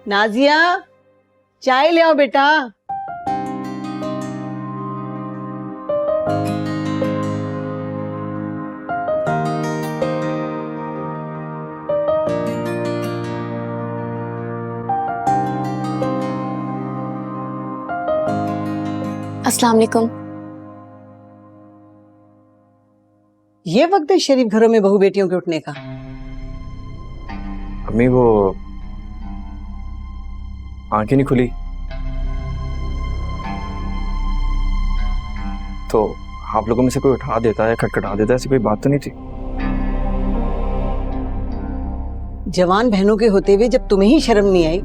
नाजिया, चाय ले आओ बेटा। अस्सलाम वालेकुम। ये वक्त है शरीफ घरों में बहू बेटियों के उठने का। अम्मी वो आंखें नहीं खुली तो आप लोगों में से कोई उठा देता है, खटखटा देता है, ऐसी कोई बात तो नहीं थी? जवान बहनों के होते हुए जब तुम्हें ही शर्म नहीं आई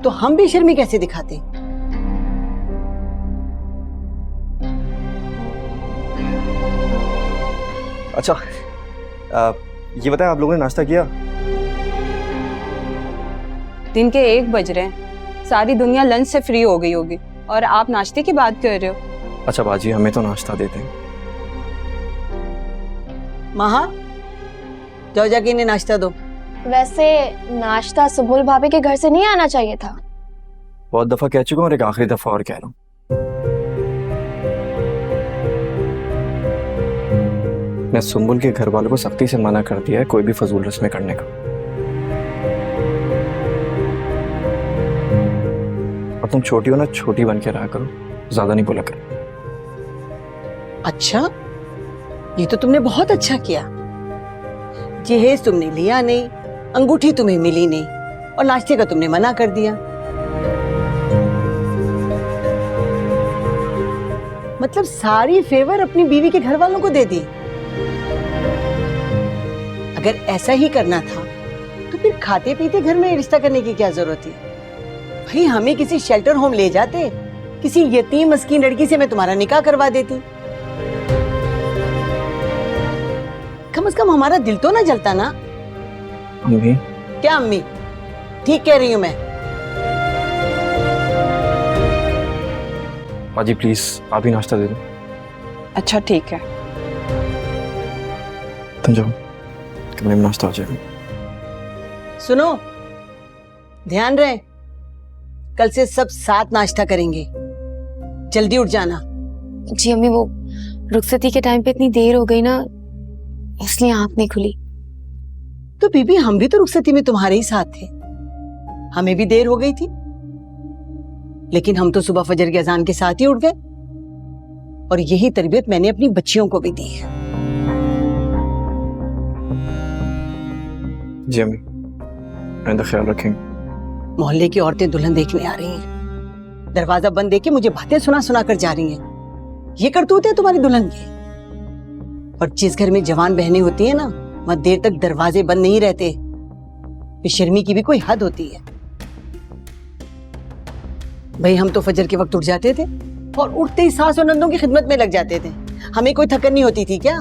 तो हम भी शर्मी कैसे दिखाते? अच्छा ये बताएं, आप लोगों ने नाश्ता किया? दिन के 1 बज रहे हैं, सारी दुनिया लंच से फ्री हो गई होगी और आप नाश्ते की बात कर रहे हो। अच्छा बाजी, हमें तो नाश्ता देते हैं। महा, जाओ जाके इन्हें नाश्ता दो। वैसे नाश्ता सुबुल भाभी के घर से नहीं आना चाहिए था। बहुत दफा कह चुका हूँ और एक आखिरी दफा और कह रहा हूँ, मैं सुंबुल के घर वालों को सख्ती से मना कर दिया है कोई भी फजूल रस्में करने का। और तुम छोटी हो ना, छोटी बन के रहा करो, ज्यादा नहीं बोला करो। अच्छा, ये तो तुमने बहुत अच्छा किया। जहेज तुमने लिया नहीं, अंगूठी तुम्हें मिली नहीं और नाश्ते का तुमने मना कर दिया। मतलब सारी फेवर अपनी बीवी के घर वालों को दे दी। अगर ऐसा ही करना था तो फिर खाते पीते घर में रिश्ता करने की क्या जरूरत थी? भाई हमें किसी शेल्टर होम ले जाते, किसी यतीम मस्कीन लड़की से मैं तुम्हारा निकाह करवा देती। कम से कम हमारा दिल तो ना जलता ना। अम्मी, क्या अम्मी? ठीक कह रही हूं मैं। बाजी प्लीज आप ही नाश्ता दे दो। अच्छा ठीक है। तुम जाओ, कमरे में नाश्ता हो जाएगा। सुनो, ध्यान रहे, कल से सब साथ नाश्ता करेंगे। जल्दी उठ जाना। जी अम्मी, वो रुखसती के टाइम पे इतनी देर हो गई ना, इसलिए आंख नहीं खुली। तो बीबी, हम भी तो रुखसती में तुम्हारे ही साथ थे, हमें भी देर हो गई थी, लेकिन हम तो सुबह फजर की अजान के साथ ही उठ गए। और यही तरबियत मैंने अपनी बच्चियों को भी दी है। जी अम्मी, आइंदा ख्याल रखेंगे। मोहल्ले की औरतें दुल्हन देखने आ रही हैं, दरवाजा बंद देके मुझे बातें सुना सुना कर जा रही हैं। ये करतूत है तुम्हारी दुल्हन की। और जिस घर में जवान बहनें होती है ना, वहां देर तक दरवाजे बंद नहीं रहते। बेशर्मी की भी कोई हद होती है। भाई हम तो फजर के वक्त उठ जाते थे और उठते ही सास और नंदों की खिदमत में लग जाते थे। हमें कोई थकन नहीं होती थी क्या?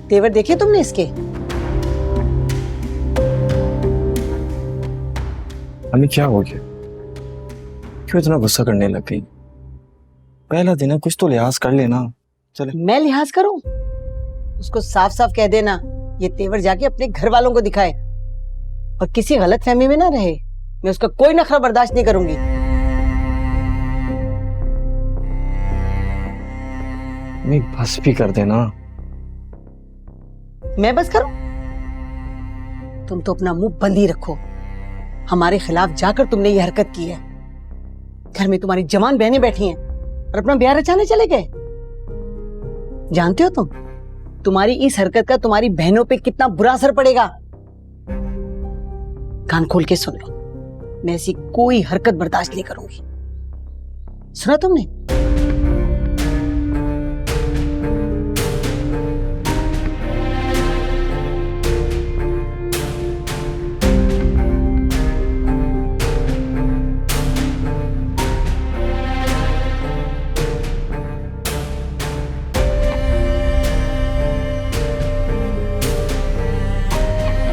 तेवर देखे तुमने इसके? अम्मी क्या हो गया, क्यों इतना गुस्सा करने लग गई? पहला दिन है, कुछ तो लिहाज कर लेना। चले। मैं लिहाज करूं? उसको साफ साफ कह देना ये तेवर जाके अपने घर वालों को दिखाए और किसी गलत फहमी में ना रहे। मैं उसका कोई नखरा बर्दाश्त नहीं करूंगी। अम्मी बस भी कर देना। मैं बस करूं? तुम तो अपना मुंह बंद ही रखो। हमारे खिलाफ जाकर तुमने ये हरकत की है। घर में तुम्हारी जवान बहनें बैठी हैं और अपना ब्याह रचाने चले गए। जानते हो तुम्हारी इस हरकत का तुम्हारी बहनों पे कितना बुरा असर पड़ेगा? कान खोल के सुन लो, मैं ऐसी कोई हरकत बर्दाश्त नहीं करूंगी। सुना तुमने?